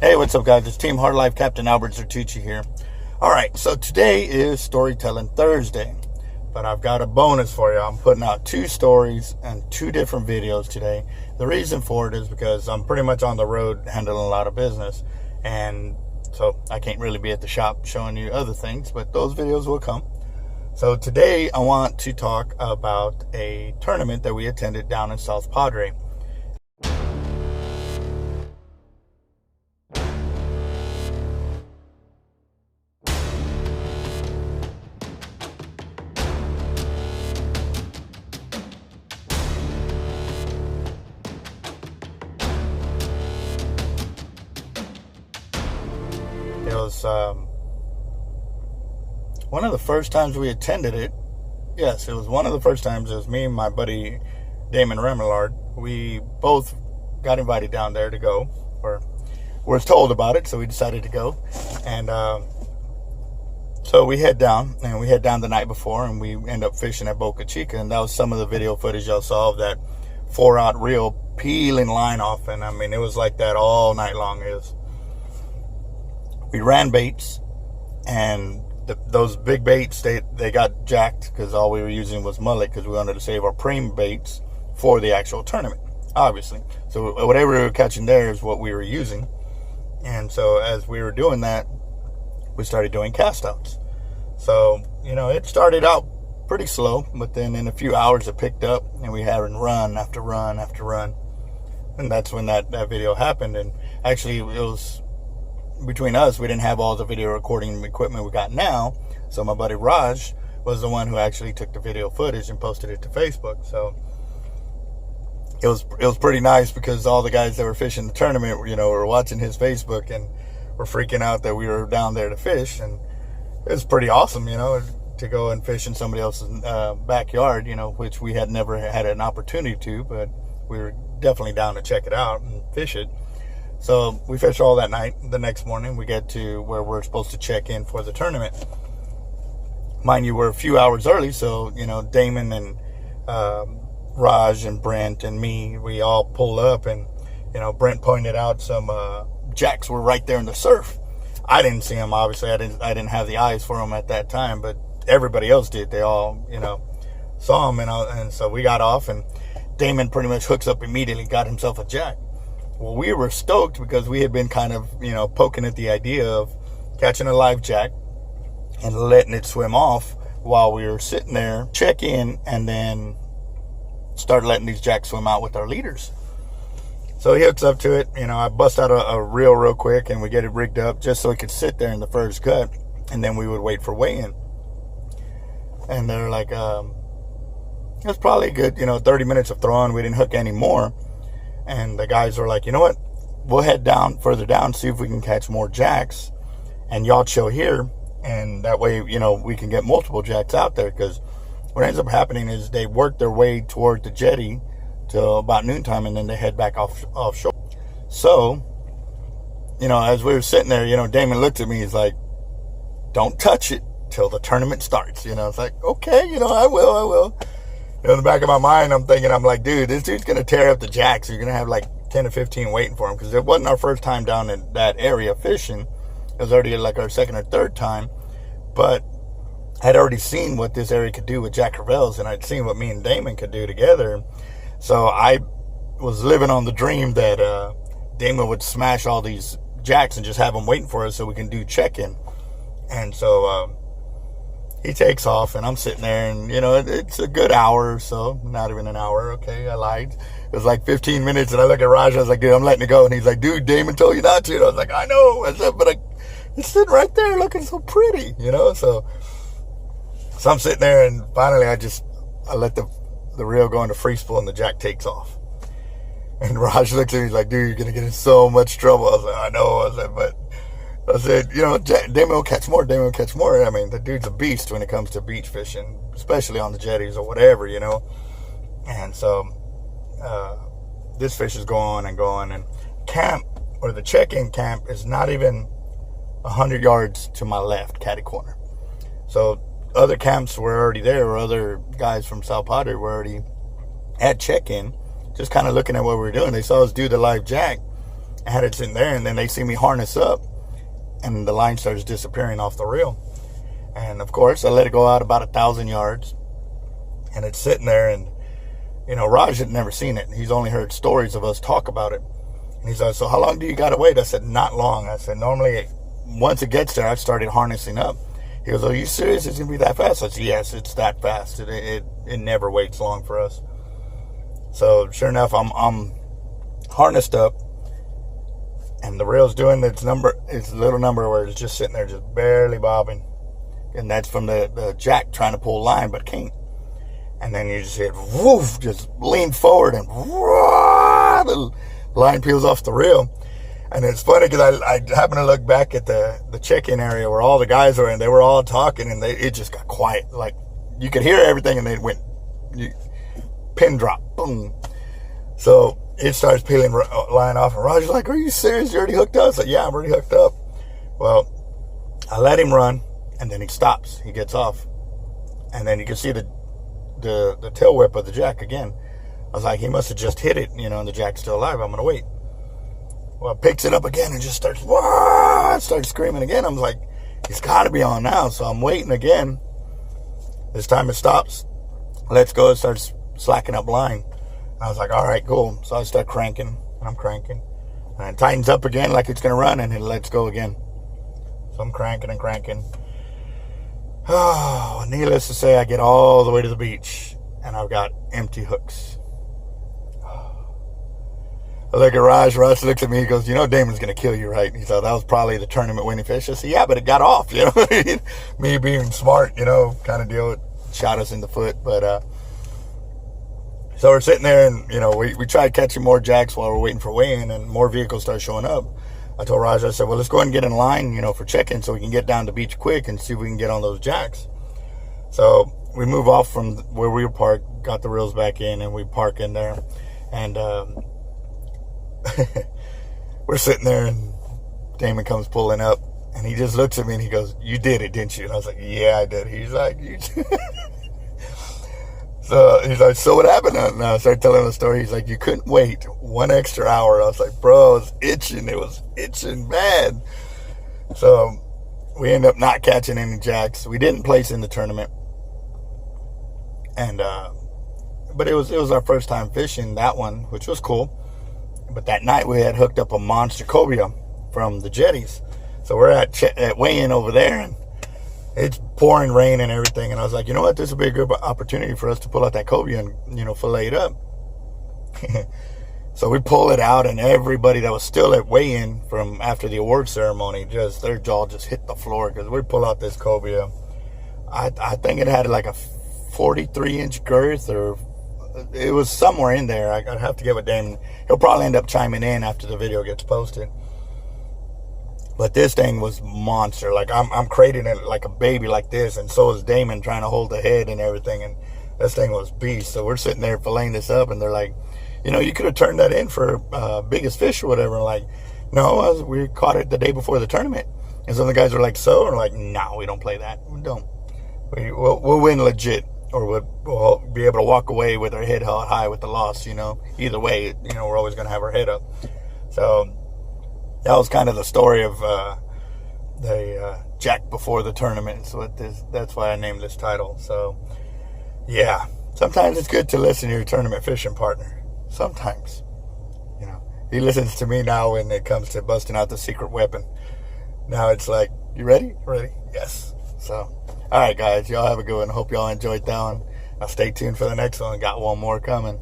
Hey, what's up, guys? It's Team Hard Life Captain Alberto Zertuche here. All right, so today is Storytelling Thursday, but I've got a bonus for you. I'm putting out 2 stories and 2 different videos today. The reason for it is because I'm pretty much on the road handling a lot of business, and so I can't really be at the shop showing you other things, but those videos will come. So today I want to talk about a tournament that we attended down in South Padre. It was one of the first times we attended it. Yes, it was one of the first times. It was me and my buddy Damon Remillard. We both got invited down there to go, or were told about it, so we decided to go. And so we head down, and we head down the night before, and we end up fishing at Boca Chica. And that was some of the video footage y'all saw of that 4-aught reel peeling line off. And I mean, it was like that all night long. We ran baits, and those big baits, they got jacked because all we were using was mullet, because we wanted to save our preem baits for the actual tournament, obviously. So whatever we were catching there is what we were using. And so as we were doing that, we started doing cast outs. So, it started out pretty slow, but then in a few hours it picked up, and we had run after run after run. And that's when that video happened. And actually, it was between us, we didn't have all the video recording equipment we got now. So my buddy Raj was the one who actually took the video footage and posted it to Facebook. So it was pretty nice, because all the guys that were fishing the tournament, were watching his Facebook and were freaking out that we were down there to fish. And it was pretty awesome, to go and fish in somebody else's backyard, which we had never had an opportunity to, but we were definitely down to check it out and fish it. So we fished all that night. The next morning, we get to where we're supposed to check in for the tournament. Mind you, we're a few hours early, so, Damon and Raj and Brent and me, we all pull up, and, Brent pointed out some jacks were right there in the surf. I didn't see them, obviously. I didn't have the eyes for them at that time, but everybody else did. They all, saw them, and so we got off, and Damon pretty much hooks up immediately, got himself a jack. Well, we were stoked because we had been kind of, poking at the idea of catching a live jack and letting it swim off while we were sitting there, check in, and then start letting these jacks swim out with our leaders. So he hooks up to it. I bust out a reel real quick, and we get it rigged up just so it could sit there in the first cut, and then we would wait for weigh-in. And they're like, it was probably a good, 30 minutes of throwing. We didn't hook any more. And the guys were like, you know what? We'll head further down, see if we can catch more jacks, and y'all chill here. And that way, we can get multiple jacks out there. Because what ends up happening is they work their way toward the jetty till about noontime, and then they head back offshore. So, as we were sitting there, Damon looked at me. He's like, don't touch it till the tournament starts. It's like, okay, I will. In the back of my mind, I'm like, dude, this dude's going to tear up the jacks. You're going to have like 10 or 15 waiting for him, because it wasn't our first time down in that area fishing. It was already like our second or third time, but I'd already seen what this area could do with Jack Crevalle's, and I'd seen what me and Damon could do together. So I was living on the dream that Damon would smash all these jacks and just have them waiting for us so we can do check-in. And so he takes off, and I'm sitting there, and, it's a good hour or so. Not even an hour. Okay, I lied. It was like 15 minutes, and I look at Raj, I was like, dude, I'm letting it go. And he's like, dude, Damon told you not to. And I was like, I know. I said, but it's sitting right there looking so pretty, So I'm sitting there, and finally I let the reel go into free spool, and the jack takes off. And Raj looks at me, he's like, dude, you're going to get in so much trouble. I was like, I know. I said, Damon will catch more. I mean, the dude's a beast when it comes to beach fishing, especially on the jetties or whatever, And so this fish is going and going. And camp, or the check-in camp, is not even 100 yards to my left, catty corner. So other camps were already there, or other guys from South Padre were already at check-in, just kind of looking at what we were doing. They saw us do the live jack, I had it sitting there, and then they see me harness up, and the line starts disappearing off the reel. And of course, I let it go out about 1,000 yards, and it's sitting there. And Raj had never seen it. He's only heard stories of us talk about it. And he's like, "So how long do you got to wait?" I said, "Not long." I said, "Normally, once it gets there, I've started harnessing up." He goes, "Are you serious? It's gonna be that fast?" I said, "Yes, it's that fast. It never waits long for us." So sure enough, I'm harnessed up, and the reel's doing its little number where it's just sitting there, just barely bobbing. And that's from the jack trying to pull line, but can't. And then you just hit, woof, just lean forward, and whoa, the line peels off the reel. And it's funny because I happened to look back at the check-in area where all the guys were, and they were all talking, and it just got quiet. Like, you could hear everything, and they went, pin drop, boom. So it starts peeling line off, and Roger's like, "Are you serious? You already hooked up?" I said, "Yeah, I'm already hooked up." Well, I let him run. And then he stops. He gets off. And then you can see the tail whip of the jack again. I was like, he must have just hit it, and the jack's still alive. I'm going to wait. Well, it picks it up again and just starts screaming again. I'm like, he's got to be on now. So I'm waiting again. This time it stops. Lets go. It starts slacking up line. I was like, all right, cool. So I start cranking, and I'm cranking. And it tightens up again like it's going to run, and it lets go again. So I'm cranking and cranking. Oh, needless to say, I get all the way to the beach, and I've got empty hooks. I look at Raj. Raj looks at me. He goes, Damon's going to kill you, right? He thought that was probably the tournament winning fish. I said, yeah, but it got off, Me being smart, kind of deal. It shot us in the foot. But, so we're sitting there, and, we tried catching more jacks while we're waiting for weigh-in, and more vehicles start showing up. I told Raj, I said, well, let's go ahead and get in line, for check-in so we can get down the beach quick and see if we can get on those jacks. So we move off from where we were parked, got the reels back in, and we park in there. And we're sitting there, and Damon comes pulling up, and he just looks at me, and he goes, "You did it, didn't you?" And I was like, "Yeah, I did." He's like, "You did." So he's like, "So what happened?" And I started telling him the story. He's like, "You couldn't wait 1 extra hour." I was like, "Bro, I was itching. It was itching bad." So we ended up not catching any jacks. We didn't place in the tournament. And but it was our first time fishing that one, which was cool. But that night we had hooked up a monster cobia from the jetties. So we're at weigh-in over there, and it's pouring rain and everything. And I was like, you know what? This would be a good opportunity for us to pull out that cobia and, fillet it up. So we pull it out, and everybody that was still at weigh-in from after the award ceremony, their jaw just hit the floor because we pull out this cobia. I think it had like a 43-inch girth, or it was somewhere in there. I'd have to get with Damon. He'll probably end up chiming in after the video gets posted. But this thing was monster. Like, I'm crating it like a baby like this, and so is Damon trying to hold the head and everything, and this thing was beast. So we're sitting there filleting this up, and they're like, you could have turned that in for biggest fish or whatever. And like, no, we caught it the day before the tournament. And some of the guys were like, so? And we're like, no, we don't play that. We don't. We'll win legit, or we'll be able to walk away with our head held high with the loss, Either way, we're always going to have our head up. So that was kind of the story of the Jack before the tournament. So that's why I named this title. So, yeah, sometimes it's good to listen to your tournament fishing partner. Sometimes, he listens to me now when it comes to busting out the secret weapon. Now it's like, you ready? Ready? Yes. So, all right, guys, y'all have a good one. Hope y'all enjoyed that one. Now stay tuned for the next one. Got one more coming.